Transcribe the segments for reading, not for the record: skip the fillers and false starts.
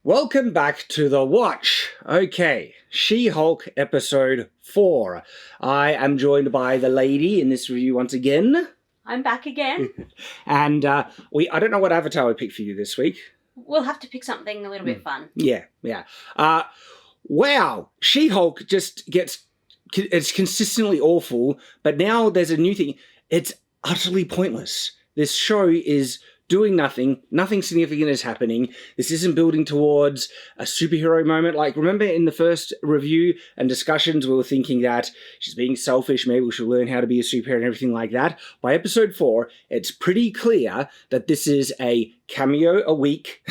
Welcome back to The Watch. Okay, She-Hulk episode 4. I am joined by the lady in this review once again. I'm back again. And I don't know what avatar we picked for you this week. We'll have to pick something a little bit fun. Yeah. Wow, She-Hulk just it's consistently awful, but now there's a new thing. It's utterly pointless. This show is doing nothing significant is happening. This isn't building towards a superhero moment. Like, remember in the first review and discussions, we were thinking that she's being selfish, maybe she'll learn how to be a superhero and everything like that. By episode 4, it's pretty clear that this is a cameo a week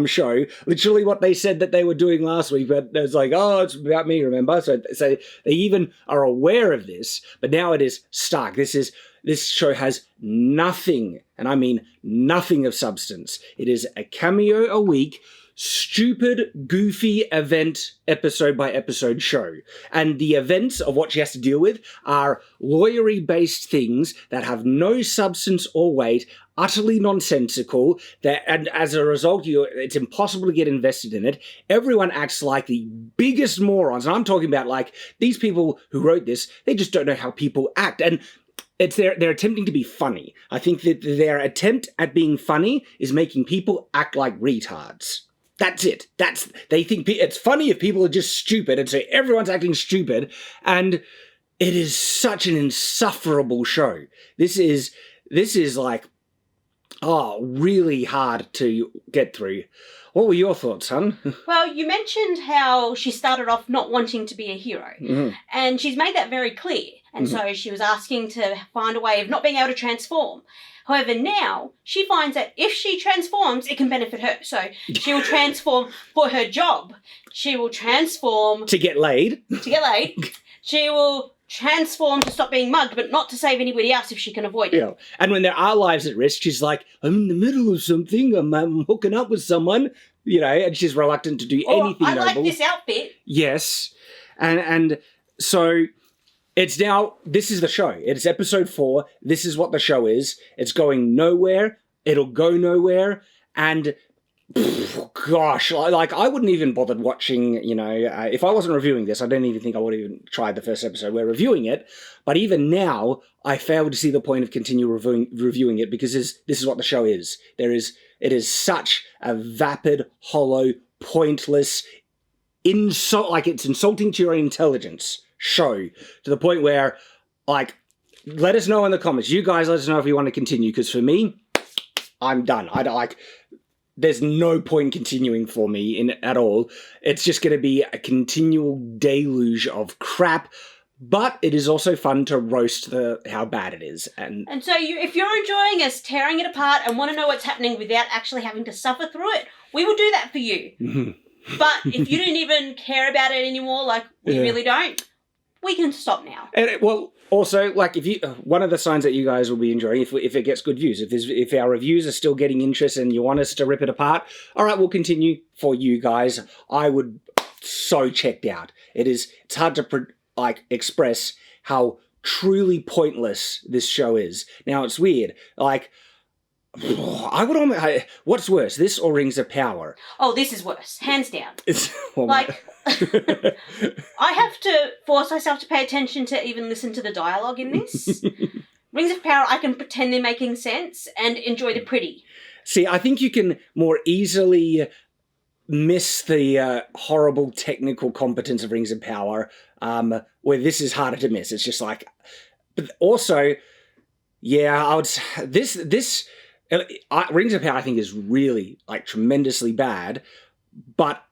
show. Literally what they said that they were doing last week, but it's like, oh, it's about me, remember? So they even are aware of this, but now it is stuck. This show has nothing, and I mean nothing of substance. It is a cameo a week, stupid, goofy event, episode by episode show. And the events of what she has to deal with are lawyery-based things that have no substance or weight, utterly nonsensical, and as a result, it's impossible to get invested in it. Everyone acts like the biggest morons, and I'm talking about, like, these people who wrote this, they just don't know how people act, and they're attempting to be funny. I think that their attempt at being funny is making people act like retards. That's it. They think it's funny if people are just stupid, and so everyone's acting stupid, and it is such an insufferable show. This is like, really hard to get through. What were your thoughts, hon? Well, you mentioned how she started off not wanting to be a hero, and she's made that very clear. And so she was asking to find a way of not being able to transform. However, now she finds that if she transforms, it can benefit her. So she will transform for her job. She will transform to get laid. She will transform to stop being mugged, but not to save anybody else if she can avoid it. Yeah. And when there are lives at risk, she's like, I'm in the middle of something, I'm hooking up with someone, and she's reluctant to do anything I noble. like this outfit. Yes. And so it's now, this is the show. It's episode 4. This is what the show is. It's going nowhere. It'll go nowhere. And gosh, like, I wouldn't even bothered watching, if I wasn't reviewing this, I don't even think I would have even tried the first episode. We're reviewing it, but even now, I fail to see the point of continue reviewing it, because this is what the show is. It is such a vapid, hollow, pointless, it's insulting to your intelligence show, to the point where, like, let us know in the comments. You guys let us know if you want to continue, because for me, I'm done. I don't like... There's no point continuing for me at all. It's just going to be a continual deluge of crap, but it is also fun to roast how bad it is. And so if you're enjoying us tearing it apart and want to know what's happening without actually having to suffer through it, we will do that for you. But if you don't even care about it anymore, like we really don't, we can stop now. And also, like, one of the signs that you guys will be enjoying, if it gets good views, if our reviews are still getting interest and you want us to rip it apart, all right, we'll continue for you guys. I would so checked out. It's hard to express how truly pointless this show is. Now, it's weird. Like, what's worse, this or Rings of Power? Oh, this is worse, hands down. I have to force myself to pay attention to even listen to the dialogue in this. Rings of Power, I can pretend they're making sense and enjoy the pretty. See, I think you can more easily miss the horrible technical competence of Rings of Power, where this is harder to miss. It's just like... But also, yeah, I would... This Rings of Power, I think, is really, like, tremendously bad, but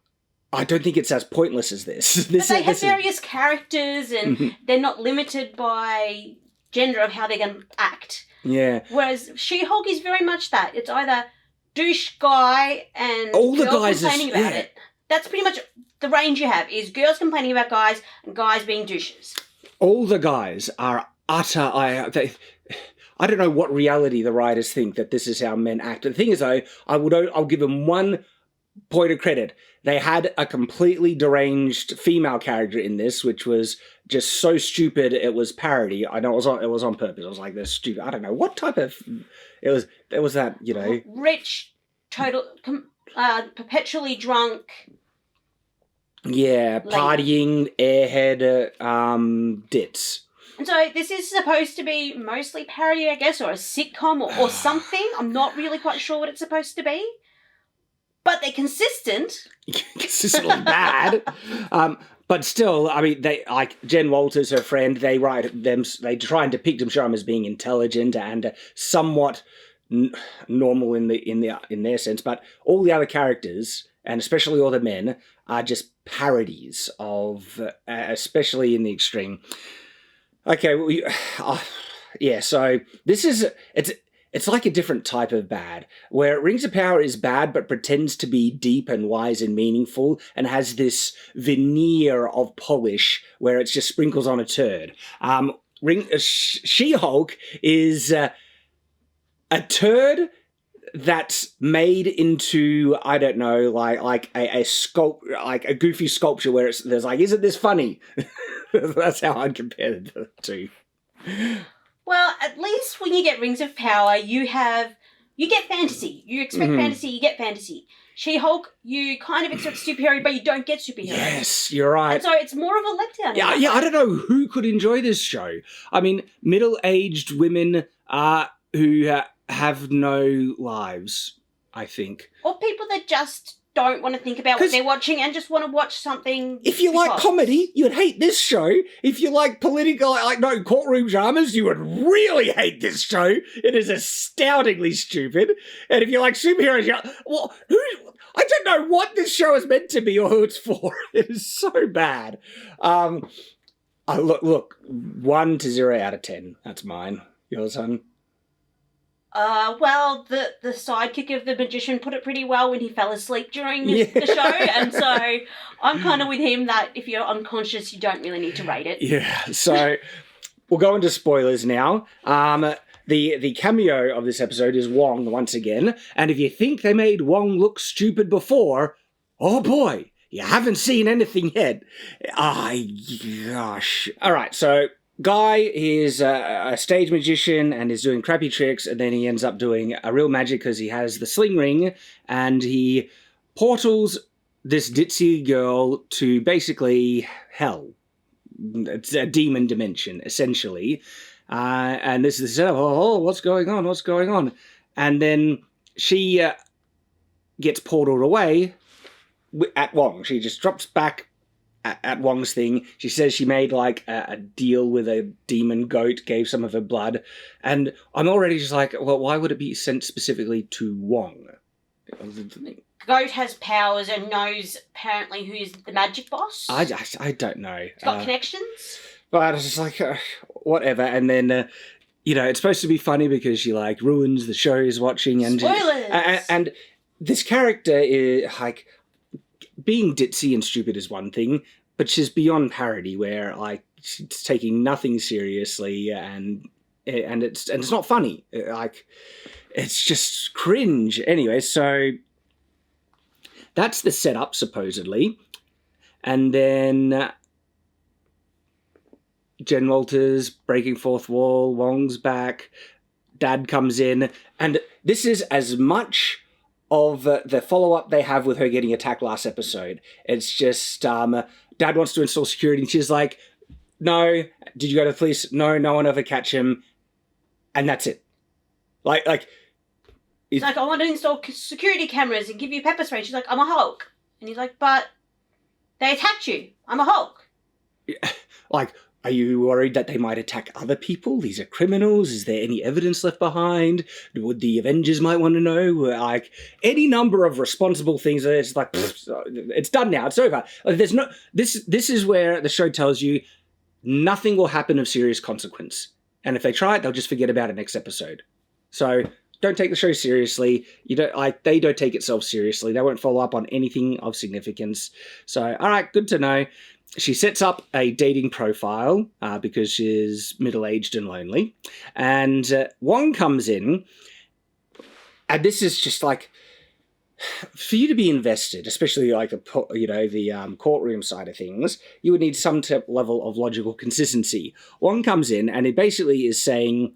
I don't think it's as pointless as this. But they have various characters, and they're not limited by gender of how they're going to act. Yeah. Whereas She-Hulk is very much that. It's either douche guy and all the girls guys complaining about it. That's pretty much the range you have, is girls complaining about guys and guys being douches. All the guys are utter... I don't know what reality the writers think that this is how men act. The thing is, though, I'll give them one point of credit. They had a completely deranged female character in this, which was just so stupid it was parody. I know it was on purpose. I was like, they're stupid. I don't know what type of... It was that, Rich, total... perpetually drunk. Yeah, Lady. partying, airhead, dits. And so this is supposed to be mostly parody, I guess, or a sitcom or something. I'm not really quite sure what it's supposed to be. But they're consistent. Consistently bad. But still, I mean, they like Jen Walters, her friend. They write them. They try and depict them, show them as being intelligent and somewhat normal in their sense. But all the other characters, and especially all the men, are just parodies of, especially in the extreme. Okay, well, yeah. So this is it's like a different type of bad, where Rings of Power is bad but pretends to be deep and wise and meaningful and has this veneer of polish where it's just sprinkles on a turd. She-Hulk is a turd that's made into, I don't know, like a goofy sculpture where there's like, isn't this funny? That's how I'd compare the two. Well, at least when you get Rings of Power, you get fantasy. You expect fantasy, you get fantasy. She-Hulk, you kind of expect superhero, but you don't get superhero. Yes, you're right. And so it's more of a letdown. Yeah, I don't know who could enjoy this show. I mean, middle-aged women who have no lives, I think. Or people that just don't want to think about what they're watching and just want to watch something. If you like comedy, you'd hate this show. If you like political, courtroom dramas, you would really hate this show. It is astoundingly stupid. And if you like superheroes, I don't know what this show is meant to be or who it's for. It is so bad. Look, 1 to 0 out of 10. That's mine. Yours, hon? Well, the sidekick of the magician put it pretty well when he fell asleep during the show, and so I'm kind of with him that if you're unconscious, you don't really need to rate it. Yeah, so we'll go into spoilers now. The cameo of this episode is Wong once again, and if you think they made Wong look stupid before, oh boy, you haven't seen anything yet. Gosh. All right, so Guy is a stage magician and is doing crappy tricks, and then he ends up doing a real magic because he has the sling ring, and he portals this ditzy girl to basically hell. It's a demon dimension, essentially. And this is, what's going on? And then she gets portaled away at Wong. She just drops back at Wong's thing. She says she made like a deal with a demon goat, gave some of her blood, and I'm already just like, well, why would it be sent specifically to Wong? Goat has powers and knows apparently who's the magic boss. I don't know. It's got connections. But it's just like, whatever. And then, it's supposed to be funny because she like ruins the show he's watching. And spoilers! And this character is like, being ditzy and stupid is one thing, but she's beyond parody where like she's taking nothing seriously and it's not funny. Like it's just cringe. Anyway, so that's the setup supposedly. And then Jen Walters breaking fourth wall, Wong's back, Dad comes in, and this is as much of the follow-up they have with her getting attacked last episode. It's just, Dad wants to install security, and she's like, no, did you go to the police? No, no one ever catch him. And that's it. He's like, I want to install security cameras and give you pepper spray. She's like, I'm a Hulk. And he's like, but they attacked you. I'm a Hulk. Like, are you worried that they might attack other people? These are criminals. Is there any evidence left behind? Would the Avengers might want to know? Like, any number of responsible things. It's like, it's done now. It's over. Like, there's no. This is where the show tells you nothing will happen of serious consequence. And if they try it, they'll just forget about it next episode. So don't take the show seriously. They don't take itself seriously. They won't follow up on anything of significance. So, all right, good to know. She sets up a dating profile because she's middle-aged and lonely. And Wong comes in, and this is just like, for you to be invested, especially like the courtroom side of things, you would need some level of logical consistency. Wong comes in, and it basically is saying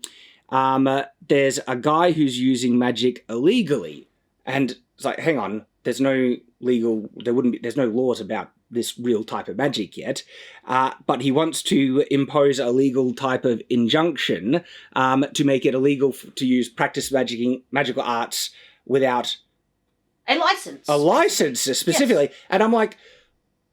there's a guy who's using magic illegally. And it's like, hang on, there's no laws about this real type of magic yet, but he wants to impose a legal type of injunction to make it illegal to practice magical arts without a license. A license, specifically. Yes. And I'm like,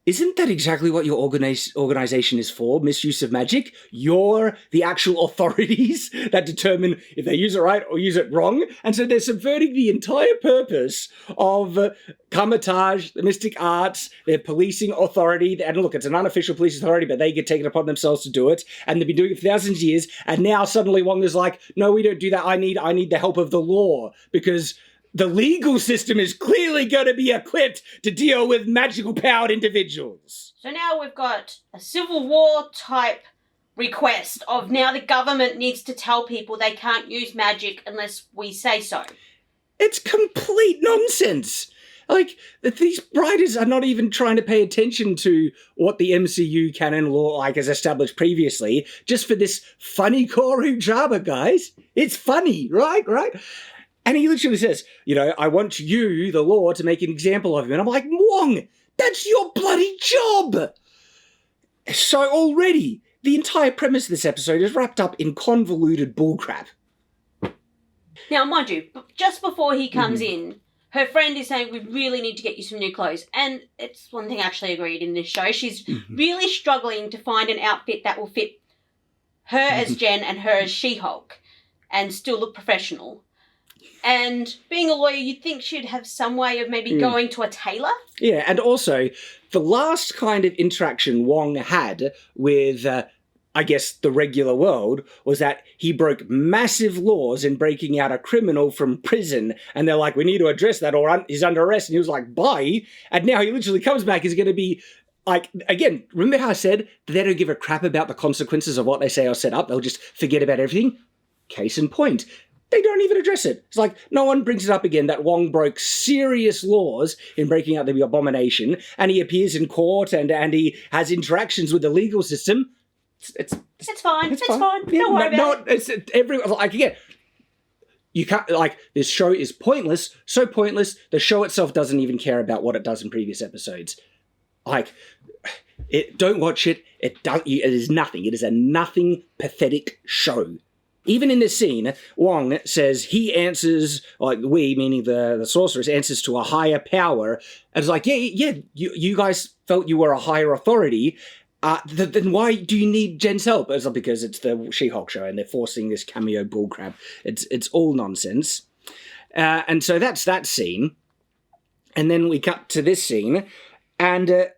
isn't that exactly what your organization is for? Misuse of magic? You're the actual authorities that determine if they use it right or use it wrong. And so they're subverting the entire purpose of Kamar-Taj, the mystic arts, their policing authority. And look, it's an unofficial police authority, but they get taken upon themselves to do it. And they've been doing it for thousands of years. And now suddenly Wong is like, no, we don't do that. I need the help of the law, because the legal system is clearly going to be equipped to deal with magical-powered individuals. So now we've got a Civil War type request of now the government needs to tell people they can't use magic unless we say so. It's complete nonsense. Like, these writers are not even trying to pay attention to what the MCU canon law has established previously, just for this funny courtroom drama, guys. It's funny, right? And he literally says, I want you, the law, to make an example of him. And I'm like, Wong, that's your bloody job. So already, the entire premise of this episode is wrapped up in convoluted bullcrap. Now, mind you, just before he comes in, her friend is saying, we really need to get you some new clothes. And it's one thing I actually agreed in this show. She's really struggling to find an outfit that will fit her as Jen and her as She-Hulk and still look professional. And being a lawyer, you'd think she'd have some way of maybe going to a tailor. Yeah, and also, the last kind of interaction Wong had with, the regular world was that he broke massive laws in breaking out a criminal from prison. And they're like, we need to address that or he's under arrest. And he was like, bye. And now he literally comes back, he's going to be again, remember how I said they don't give a crap about the consequences of what they say or set up? They'll just forget about everything? Case in point. They don't even address it. It's like no one brings it up again that Wong broke serious laws in breaking out the abomination, and he appears in court and he has interactions with the legal system. It's fine. It's fine. Yeah, don't worry about it. Again, you can't, this show is pointless, so pointless, the show itself doesn't even care about what it does in previous episodes. Don't watch it. It is nothing. It is a nothing, pathetic show. Even in this scene, Wong says he answers, we, meaning the sorceress, answers to a higher power. And it's like, you guys felt you were a higher authority. Then why do you need Jen's help? It's not because it's the She-Hulk show and they're forcing this cameo bullcrap. It's all nonsense. And so that's that scene. And then we cut to this scene. And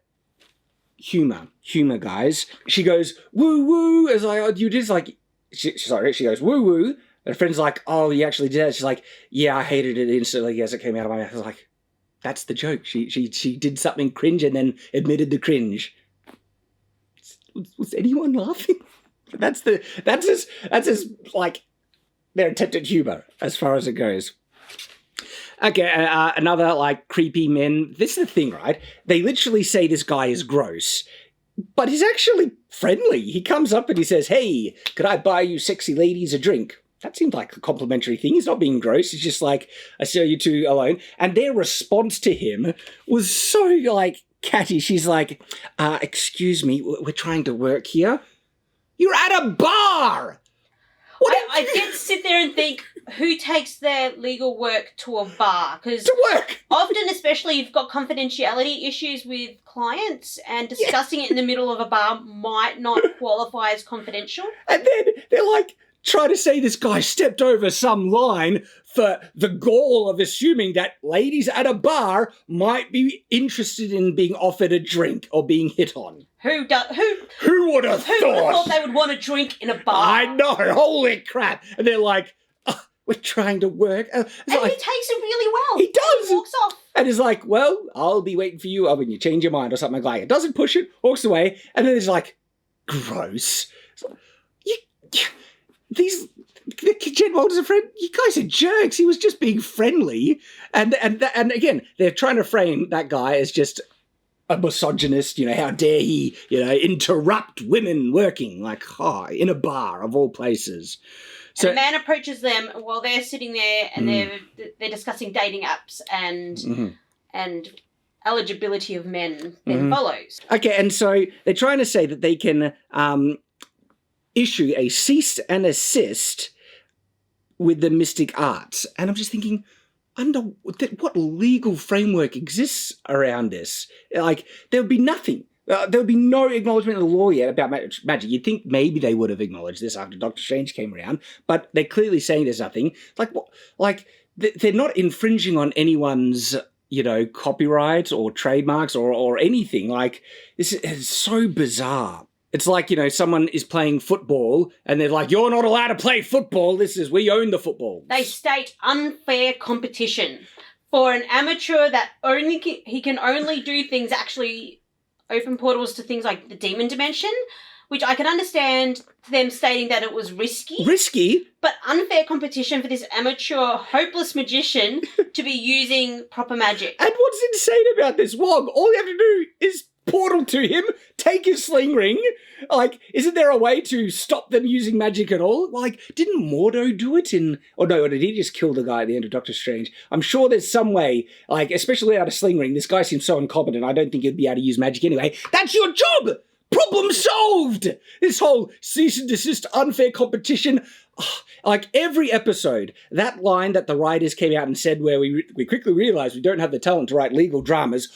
humor, guys. She goes, woo woo. It's like, you did like... She goes, woo woo. And her friend's like, oh, you actually did that? She's like, yeah, I hated it instantly as it came out of my mouth. I was like, that's the joke. She did something cringe and then admitted the cringe. Was anyone laughing? That's as their attempted humor as far as it goes. Okay, another creepy men. This is the thing, right? They literally say this guy is gross. But he's actually friendly. He comes up and he says, hey, could I buy you sexy ladies a drink? That seemed like a complimentary thing. He's not being gross. He's just like, I saw you two alone. And their response to him was so, catty. She's like, excuse me, we're trying to work here. You're at a bar! I did sit there and think, who takes their legal work to a bar? Because to work! Often, especially, you've got confidentiality issues with clients, and discussing it in the middle of a bar might not qualify as confidential. And then they're trying to say this guy stepped over some line for the gall of assuming that ladies at a bar might be interested in being offered a drink or being hit on. Who would have thought? Who would have thought they would want a drink in a bar? I know, holy crap. And they're like, we're trying to work. And he takes it really well. He does. He walks off. And he's like, well, I'll be waiting for you when you change your mind or something like that. Doesn't push it, walks away. And then he's like, gross. Jen Walter's a friend. You guys are jerks. He was just being friendly. And again, they're trying to frame that guy as just a misogynist. How dare he, interrupt women working in a bar of all places. So a man approaches them while they're sitting there and they're discussing dating apps and and eligibility of men then follows. Okay, and so they're trying to say that they can issue a cease and desist with the mystic arts. And I'm just thinking, under what legal framework exists around this? Like, there would be nothing. There would be no acknowledgement of the law yet about magic. You'd think maybe they would have acknowledged this after Doctor Strange came around, but they're clearly saying there's nothing. Like, what? Like, they're not infringing on anyone's, copyright or trademarks or anything. Like, this is so bizarre. It's like, someone is playing football and they're like, you're not allowed to play football. We own the football. They state unfair competition for an amateur that he can only do things, actually open portals to things like the demon dimension, which I can understand them stating that it was risky. Risky? But unfair competition for this amateur, hopeless magician to be using proper magic. And what's insane about this, Wong? All you have to do is portal to him, take his sling ring. Like, isn't there a way to stop them using magic at all? Like, didn't Mordo do it or did he just kill the guy at the end of Doctor Strange? I'm sure there's some way, like, especially out of sling ring, this guy seems so incompetent, I don't think he'd be able to use magic anyway. That's your job! Problem solved! This whole cease and desist unfair competition. Like, every episode, that line that the writers came out and said where we quickly realised we don't have the talent to write legal dramas,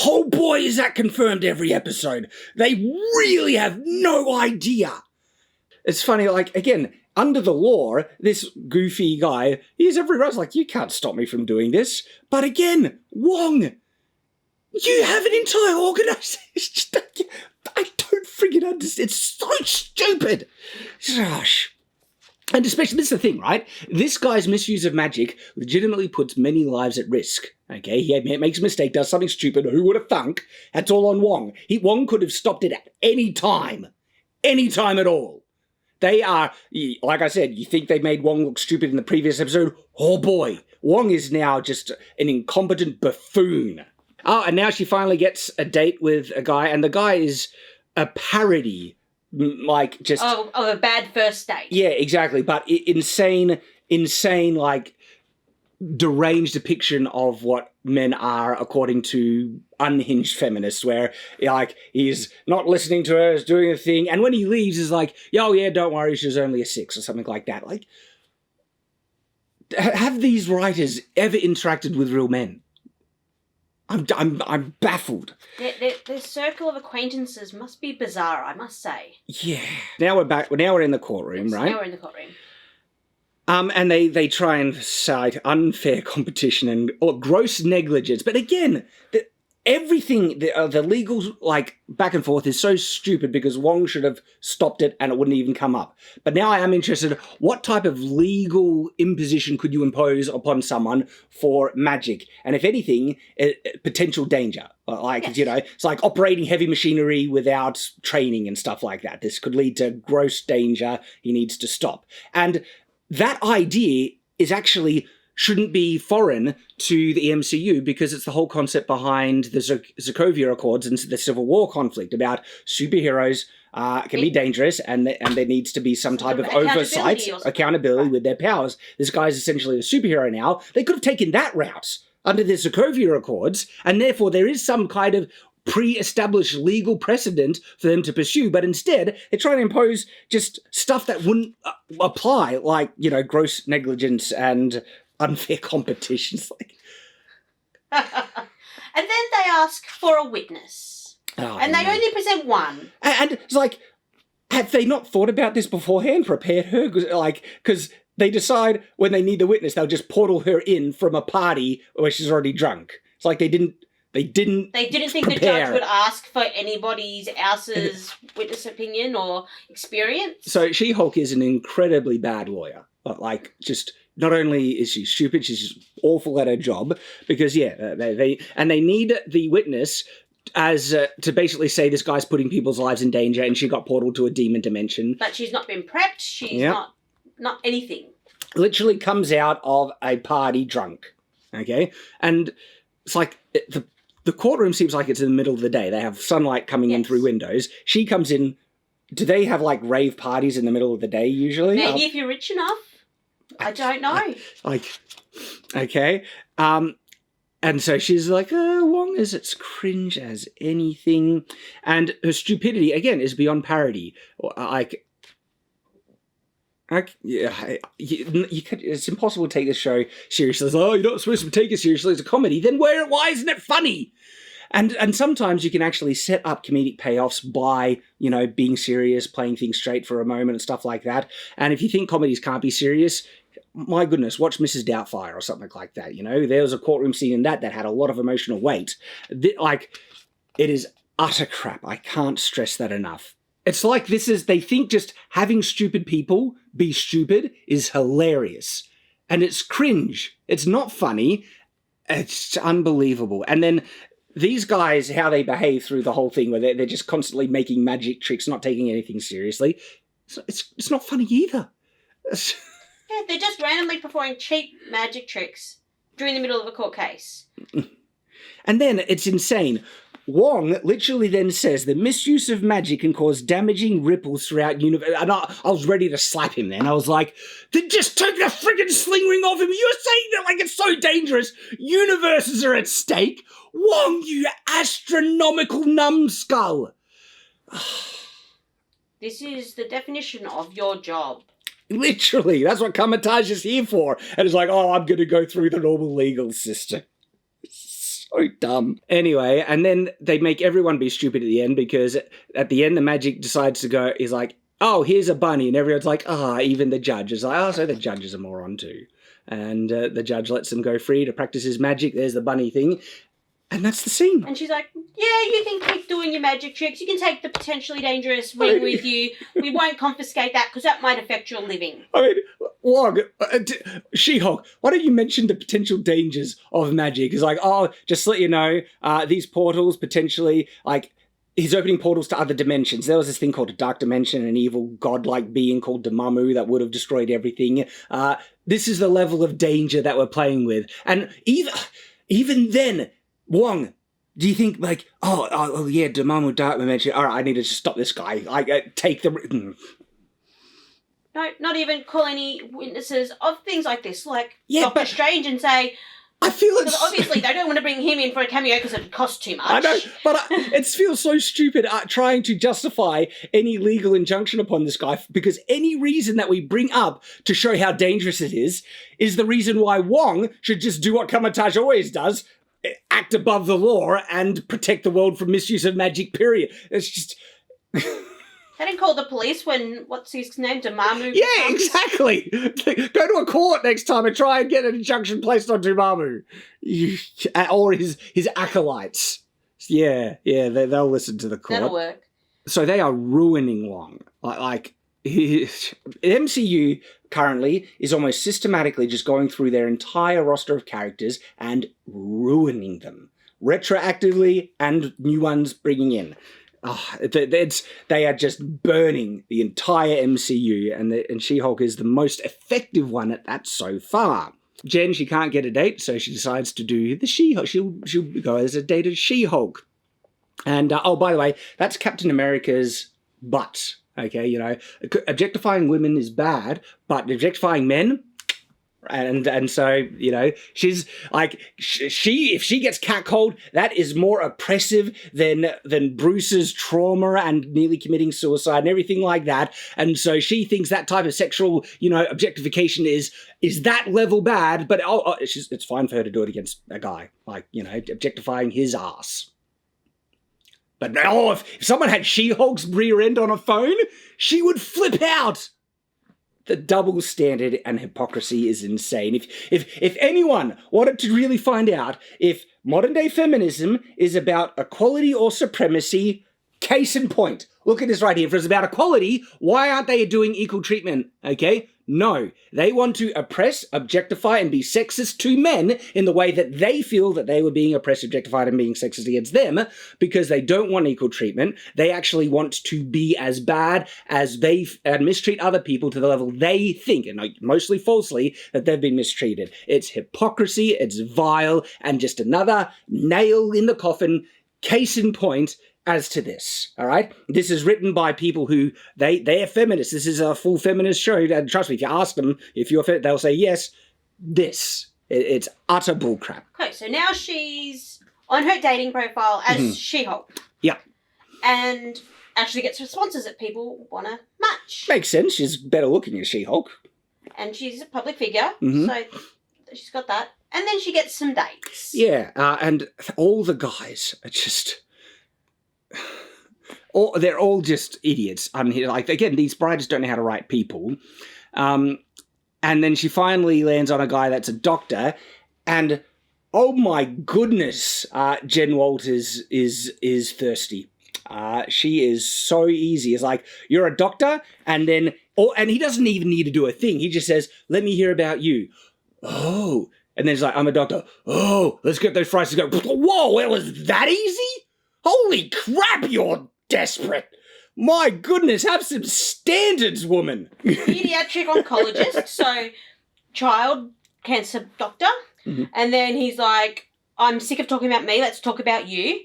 oh boy, is that confirmed every episode. They really have no idea. It's funny, like, again, under the law, this goofy guy, he has every right. Like, you can't stop me from doing this. But again, Wong, you have an entire organisation. I don't friggin' understand. It's so stupid. Gosh. And especially, this is the thing, right? This guy's misuse of magic legitimately puts many lives at risk. Okay, he makes a mistake, does something stupid, who would have thunk? That's all on Wong. Wong could have stopped it at any time at all. They are, like I said, you think they made Wong look stupid in the previous episode? Oh boy, Wong is now just an incompetent buffoon. Oh, and now she finally gets a date with a guy, and the guy is a parody. Like, just of a bad first date. Yeah, exactly. But insane, like, deranged depiction of what men are according to unhinged feminists, where, like, he's not listening to her, he's doing a thing, and when he leaves, he's like, oh yeah, don't worry, she's only a 6 or something like that. Like, have these writers ever interacted with real men? I'm baffled. Their circle of acquaintances must be bizarre, I must say. Yeah. Now we're back. Now we're in the courtroom, yes, right? Now we're in the courtroom. And they try and cite unfair competition or gross negligence. But again, everything, the legal, like, back and forth is so stupid because Wong should have stopped it and it wouldn't even come up. But now I am interested, what type of legal imposition could you impose upon someone for magic? And if anything, potential danger. Like, yes. It's like operating heavy machinery without training and stuff like that. This could lead to gross danger. He needs to stop. And that idea is actually shouldn't be foreign to the MCU because it's the whole concept behind the Sokovia Accords and the Civil War conflict about superheroes can be dangerous and there needs to be some type of oversight, accountability with their powers. This guy's essentially a superhero now. They could have taken that route under the Sokovia Accords, and therefore there is some kind of pre-established legal precedent for them to pursue, but instead they're trying to impose just stuff that wouldn't apply, like, gross negligence and unfair competitions. And then they ask for a witness. And they only present one. And it's like, have they not thought about this beforehand, prepared her? Because they decide when they need the witness, they'll just portal her in from a party where she's already drunk. It's like they didn't think the judge would ask for anybody else's witness opinion or experience. So She-Hulk is an incredibly bad lawyer. Like, just... Not only is she stupid, she's just awful at her job because, they need the witness as to basically say this guy's putting people's lives in danger and she got portaled to a demon dimension. But she's not been prepped. She's not anything. Literally comes out of a party drunk. Okay? And it's like the courtroom seems like it's in the middle of the day. They have sunlight coming in through windows. She comes in. Do they have, like, rave parties in the middle of the day usually? Maybe if you're rich enough. I don't know. Okay. And And so she's like, Wong is as cringe as anything. And her stupidity, again, is beyond parody. It's impossible to take this show seriously. It's like, oh, you're not supposed to take it seriously. It's a comedy. Then why isn't it funny? And sometimes you can actually set up comedic payoffs by, being serious, playing things straight for a moment and stuff like that. And if you think comedies can't be serious, my goodness, watch Mrs. Doubtfire or something like that. There was a courtroom scene in that had a lot of emotional weight. It is utter crap. I can't stress that enough. It's like they think just having stupid people be stupid is hilarious. And it's cringe. It's not funny. It's unbelievable. And then these guys, how they behave through the whole thing, where they're just constantly making magic tricks, not taking anything seriously. It's not funny either. Yeah, they're just randomly performing cheap magic tricks during the middle of a court case. And then it's insane. Wong literally then says the misuse of magic can cause damaging ripples throughout universe. And I was ready to slap him then. I was like, then just take the friggin' sling ring off him. You're saying that like it's so dangerous. Universes are at stake. Wong, you astronomical numbskull. This is the definition of your job. Literally, that's what Kamatage is here for. And it's like, I'm going to go through the normal legal system. So dumb. Anyway, and then they make everyone be stupid at the end, because at the end the magic decides to go, is like, oh, here's a bunny. And everyone's like, even the judge is like, so the judge is a moron too. And the judge lets them go free to practice his magic. There's the bunny thing. And that's the scene. And she's like, yeah, you can keep doing your magic tricks. You can take the potentially dangerous ring with you. We won't confiscate that because that might affect your living. I mean, Wong, She-Hulk, why don't you mention the potential dangers of magic? It's like, just to let you know, these portals potentially, he's opening portals to other dimensions. There was this thing called a dark dimension, an evil godlike being called Dormammu that would have destroyed everything. This is the level of danger that we're playing with. And even then, Wong, do you think Dormammu dark dimension, all right, I need to just stop this guy. Take the... No, not even call any witnesses of things like this, like Doctor Strange, and say... I feel it's... Because obviously they don't want to bring him in for a cameo because it costs too much. I know, but it feels so stupid trying to justify any legal injunction upon this guy, because any reason that we bring up to show how dangerous it is the reason why Wong should just do what Kamatage always does, act above the law and protect the world from misuse of magic, period. It's just... They didn't call the police when, what's his name, Dormammu? Yeah, exactly. Go to a court next time and try and get an injunction placed on Dormammu. Or his acolytes. Yeah, they'll listen to the court. That'll work. So they are ruining Wong. The MCU currently is almost systematically just going through their entire roster of characters and ruining them. Retroactively and new ones bringing in. They are just burning the entire MCU, and She-Hulk is the most effective one at that so far. Jen, she can't get a date, so she decides to do the She-Hulk. She'll go as a dated She-Hulk. And, by the way, that's Captain America's butt. Okay, objectifying women is bad, but objectifying men... And so, she's like, if she gets catcalled, that is more oppressive than Bruce's trauma and nearly committing suicide and everything like that. And so she thinks that type of sexual, objectification is that level bad, but it's fine for her to do it against a guy, objectifying his ass. But if someone had She-Hulk's rear end on a phone, she would flip out. The double standard and hypocrisy is insane. If anyone wanted to really find out if modern day feminism is about equality or supremacy, case in point. Look at this right here. If it's about equality, why aren't they doing equal treatment? Okay? No. They want to oppress, objectify, and be sexist to men in the way that they feel that they were being oppressed, objectified, and being sexist against them, because they don't want equal treatment. They actually want to be as bad as they mistreat other people to the level they think, and mostly falsely, that they've been mistreated. It's hypocrisy, it's vile, and just another nail in the coffin, case in point, as to this, all right? This is written by people who, they're feminists. This is a full feminist show, and trust me, if you ask them if you're they'll say yes. This It's utter bullcrap. Okay, so now she's on her dating profile as She-Hulk. Yep. And actually gets responses that people want to match. Makes sense. She's better looking as She-Hulk. And she's a public figure, so she's got that. And then she gets some dates. Yeah, and all the guys are just... they're all just idiots. Like, again, these writers don't know how to write people. And then she finally lands on a guy that's a doctor, and oh my goodness, Jen Walters is thirsty. She is so easy. It's like, you're a doctor, and he doesn't even need to do a thing. He just says, let me hear about you. Oh, and then he's like, I'm a doctor. Oh, let's get those fries to go. Whoa, it was that easy? Holy crap, you're desperate. My goodness, have some standards, woman. Pediatric oncologist, so child cancer doctor. And then he's like, I'm sick of talking about me, let's talk about you.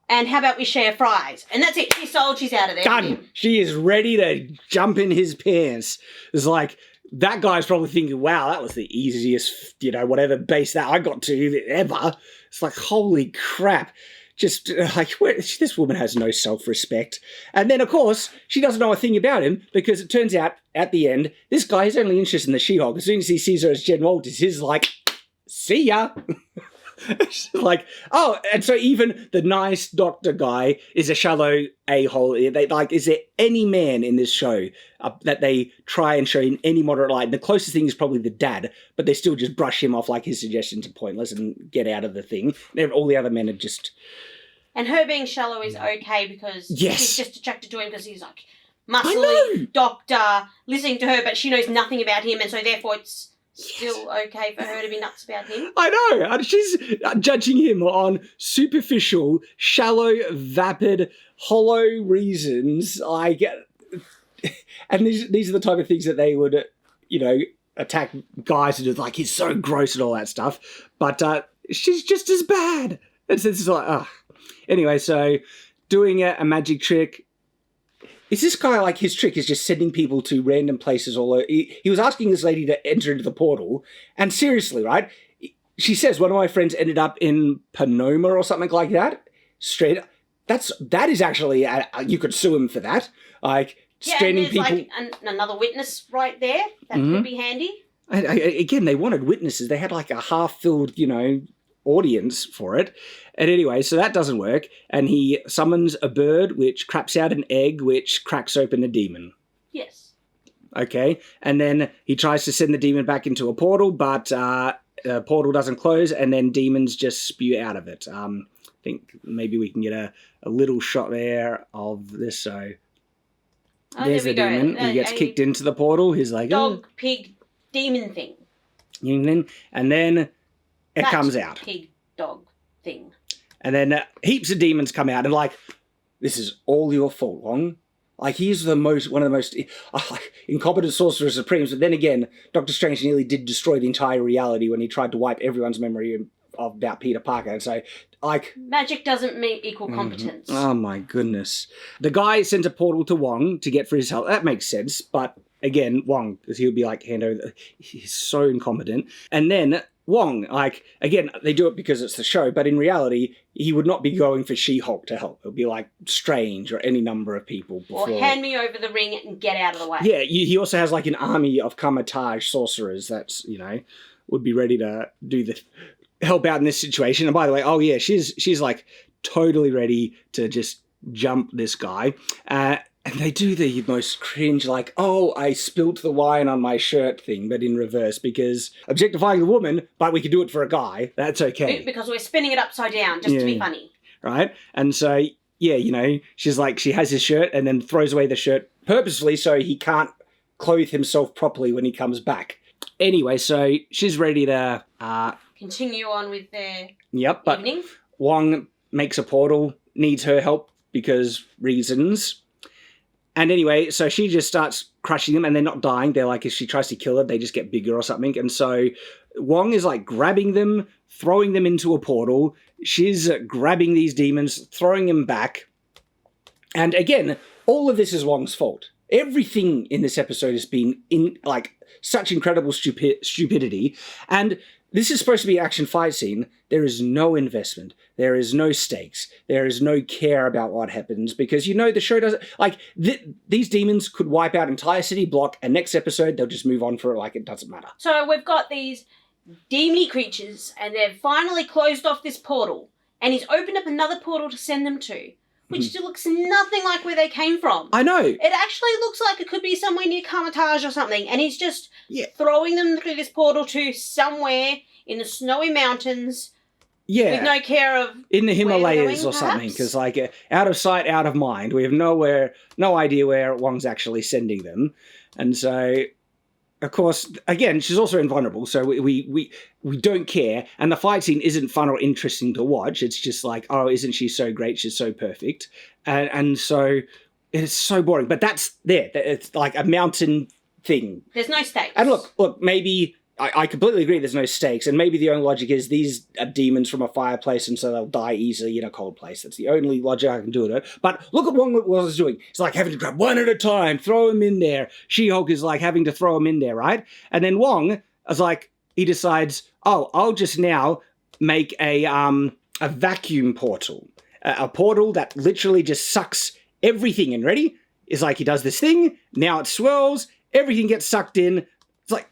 And how about we share fries? And that's it. She's sold. She's out of there. Done. She is ready to jump in his pants. It's like, that guy's probably thinking, wow, that was the easiest, whatever base that I got to ever. It's like, holy crap. Just like, this woman has no self-respect. And then, of course, she doesn't know a thing about him because it turns out, at the end, this guy is only interested in the She-Hulk. As soon as he sees her as Jen Walters, he's like, see ya. Like, oh, and so even the nice doctor guy is a shallow a-hole. Is there any man in this show that they try and show in any moderate light? And the closest thing is probably the dad, but they still just brush him off like his suggestions are pointless and get out of the thing. And all the other men are just... And her being shallow is okay because she's just attracted to him because he's like muscly doctor listening to her, but she knows nothing about him, and so therefore it's... Still okay for her to be nuts about him? I know. And she's judging him on superficial, shallow, vapid, hollow reasons. And these are the type of things that they would, attack guys and do, like, he's so gross and all that stuff. But she's just as bad. It's like, ugh. Anyway, so doing a magic trick. Is this guy, like, his trick is just sending people to random places all over? He was asking this lady to enter into the portal, and seriously, right? She says, one of my friends ended up in Panoma or something like that. Straight, that is actually, you could sue him for that. Like, stranding people. Like another witness right there. That could be handy. Again, they wanted witnesses. They had, like, a half-filled, audience for it. And anyway, so that doesn't work. And he summons a bird, which craps out an egg, which cracks open a demon. Yes. Okay. And then he tries to send the demon back into a portal, but the portal doesn't close, and then demons just spew out of it. I think maybe we can get a little shot there of this. So there's the demon. He gets kicked into the portal. He's like... Dog, pig, demon thing. And then... It comes out. Pig, dog thing. And then heaps of demons come out, and like, this is all your fault, Wong. Like, he's one of the most incompetent sorcerer supremes. But then again, Doctor Strange nearly did destroy the entire reality when he tried to wipe everyone's memory about Peter Parker. And so, like... Magic doesn't mean equal competence. Oh, my goodness. The guy sends a portal to Wong to get for his help. That makes sense. But again, Wong, because he would be like, hand over... He's so incompetent. And then... Wong, like, again, they do it because it's the show, but in reality, he would not be going for She-Hulk to help. It would be like Strange or any number of people before. Or hand me over the ring and get out of the way. Yeah, he also has like an army of Kamatage sorcerers that's, would be ready to help out in this situation. And by the way, oh yeah, she's like totally ready to just jump this guy. And they do the most cringe, like, oh, I spilt the wine on my shirt thing, but in reverse, because objectifying the woman, but we can do it for a guy, that's okay. Because we're spinning it upside down, just to be funny. Right? And so, yeah, she's like, she has his shirt and then throws away the shirt purposefully so he can't clothe himself properly when he comes back. Anyway, so she's ready to... continue on with their but evening. Wong makes a portal, needs her help because reasons... And anyway, so she just starts crushing them, and they're not dying. They're like, if she tries to kill her, they just get bigger or something. And so Wong is like grabbing them, throwing them into a portal. She's grabbing these demons, throwing them back. And again, all of this is Wong's fault. Everything in this episode has been in like such incredible stupidity. And this is supposed to be an action fight scene. There is no investment. There is no stakes. There is no care about what happens because the show doesn't like these demons could wipe out entire city block, and next episode they'll just move on for it like it doesn't matter. So we've got these demony creatures, and they've finally closed off this portal, and he's opened up another portal to send them to, which still looks nothing like where they came from. I know. It actually looks like it could be somewhere near Carmitage or something, and he's just throwing them through this portal to somewhere in the snowy mountains. Yeah. With no care of in the Himalayas going, or something, because out of sight, out of mind. We have no idea where Wong's actually sending them, and so. Of course, again, she's also invulnerable, so we don't care. And the fight scene isn't fun or interesting to watch. It's just like, oh, isn't she so great? She's so perfect. And so it's so boring. But that's there. It's like a mountain thing. There's no stakes. And look, maybe... I completely agree there's no stakes, and maybe the only logic is these are demons from a fireplace, and so they'll die easily in a cold place. That's the only logic I can do it. But look at what Wong was doing. It's like having to grab one at a time, throw them in there. She-Hulk is like having to throw them in there, right? And then Wong is like, he decides, oh, I'll just now make a vacuum portal. A portal that literally just sucks everything in. Ready? It's like he does this thing, now it swirls, everything gets sucked in. It's like,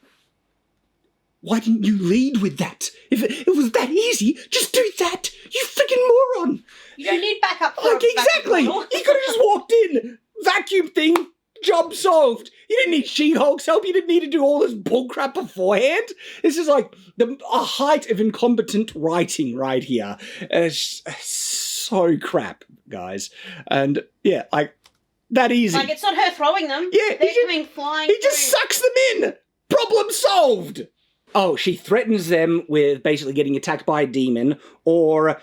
why didn't you lead with that? If it was that easy, just do that. You freaking moron. You don't need backup. Exactly. You could have just walked in. Vacuum thing. Job solved. You didn't need She-Hulk's help. You didn't need to do all this bullcrap beforehand. This is like a height of incompetent writing right here. It's so crap, guys. And yeah, like that easy. Like it's not her throwing them. Yeah, they're coming flying. He just sucks them in. Problem solved. Oh, she threatens them with basically getting attacked by a demon or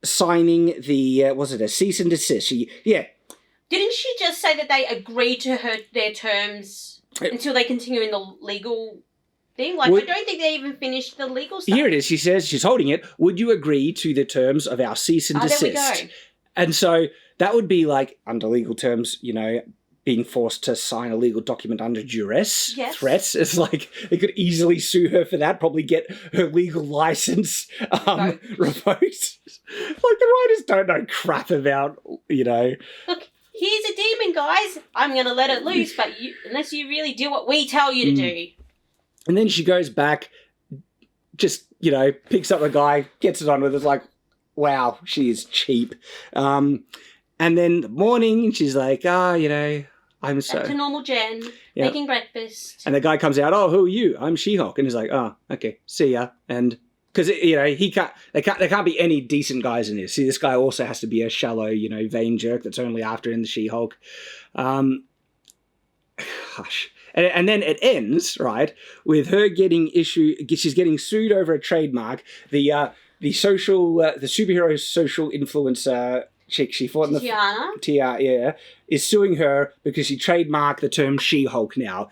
signing the, was it a cease and desist? Didn't she just say that they agreed to their terms until they continue in the legal thing? Like, I don't think they even finished the legal stuff. Here it is. She says, she's holding it. Would you agree to the terms of our cease and desist? There we go. And so that would be like, under legal terms, being forced to sign a legal document under duress. Yes. Threats. It's like they could easily sue her for that, probably get her legal license revoked. Like the writers don't know crap about, Look, here's a demon, guys. I'm going to let it loose, but unless you really do what we tell you to do. And then she goes back, just, picks up a guy, gets it on with it, like, wow, she is cheap. And then the morning, she's like, I'm so... Back to normal Jen, making breakfast. And the guy comes out, oh, who are you? I'm She-Hulk. And he's like, oh, okay, see ya. And because, there can't be any decent guys in this. See, this guy also has to be a shallow, vain jerk that's only after in the She-Hulk. Hush. And then it ends, right, with her she's getting sued over a trademark. The superhero social influencer chick she fought in the Tiana, is suing her because she trademarked the term She-Hulk now.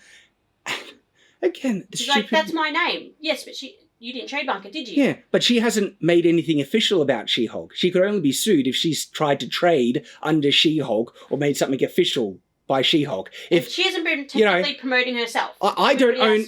Again, she's like, that's my name. Yes, but you didn't trademark it, did you? Yeah, but she hasn't made anything official about She-Hulk. She could only be sued if she's tried to trade under She-Hulk or made something official by She-Hulk. If she hasn't been technically promoting herself. I don't own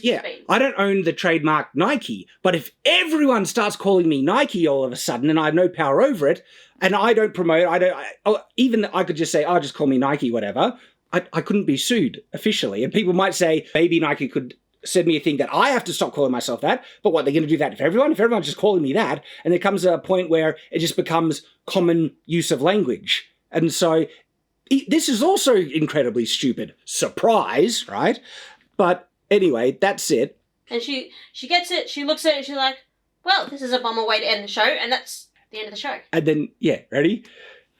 the trademark Nike, but if everyone starts calling me Nike all of a sudden and I have no power over it, and I don't promote, I could just say, oh, just call me Nike, whatever. I couldn't be sued officially. And people might say, maybe Nike could send me a thing that I have to stop calling myself that. But what, they're going to do that if everyone's just calling me that? And there comes a point where it just becomes common use of language. And so this is also incredibly stupid. Surprise, right? But anyway, that's it. And she gets it, she looks at it, she's like, well, this is a bummer way to end the show, and that's the end of the show. And then, ready?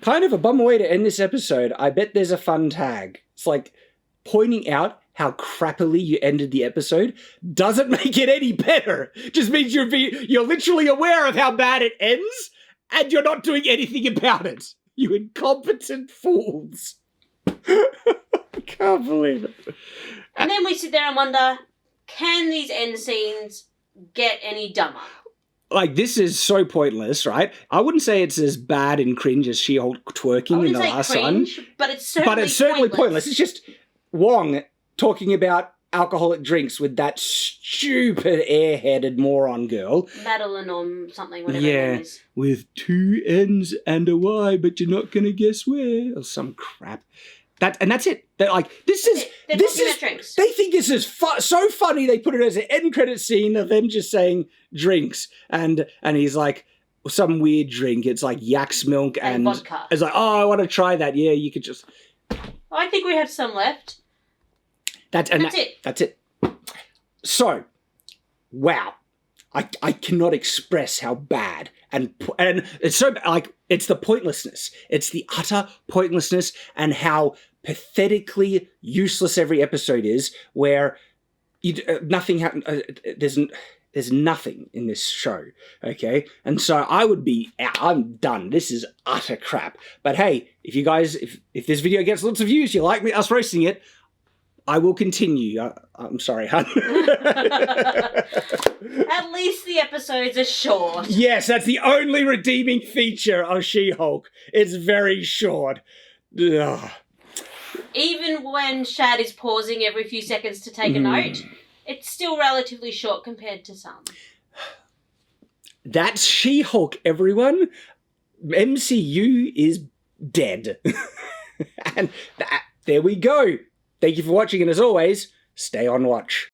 Kind of a bummer way to end this episode. I bet there's a fun tag. It's like pointing out how crappily you ended the episode doesn't make it any better. Just means you're literally aware of how bad it ends, and you're not doing anything about it. You incompetent fools. I can't believe it. And then we sit there and wonder, can these end scenes get any dumber? Like, this is so pointless, right? I wouldn't say it's as bad and cringe as She-Hulk twerking in the last one. But it's certainly pointless. It's just Wong talking about alcoholic drinks with that stupid airheaded moron girl. Madeline or something, whatever her name is. With 2 N's and a Y, but you're not going to guess where. Or some crap. That's it. They're like, this is... They're this talking is about drinks. They think this is so funny, they put it as an end credit scene of them just saying drinks. And he's like, some weird drink. It's like yak's milk and vodka. It's like, oh, I want to try that. Yeah, you could just... I think we have some left. That's it. That's it. So, wow. I cannot express how bad and it's so like it's the pointlessness. It's the utter pointlessness and how pathetically useless every episode is. Where nothing happens. There's nothing in this show. Okay, and so I would be out. I'm done. This is utter crap. But hey, if you guys, if this video gets lots of views, you like us roasting it, I will continue. I'm sorry, hun. At least the episodes are short. Yes, that's the only redeeming feature of She-Hulk. It's very short. Ugh. Even when Shad is pausing every few seconds to take a note, it's still relatively short compared to some. That's She-Hulk, everyone. MCU is dead. And there we go. Thank you for watching, and as always, stay on watch.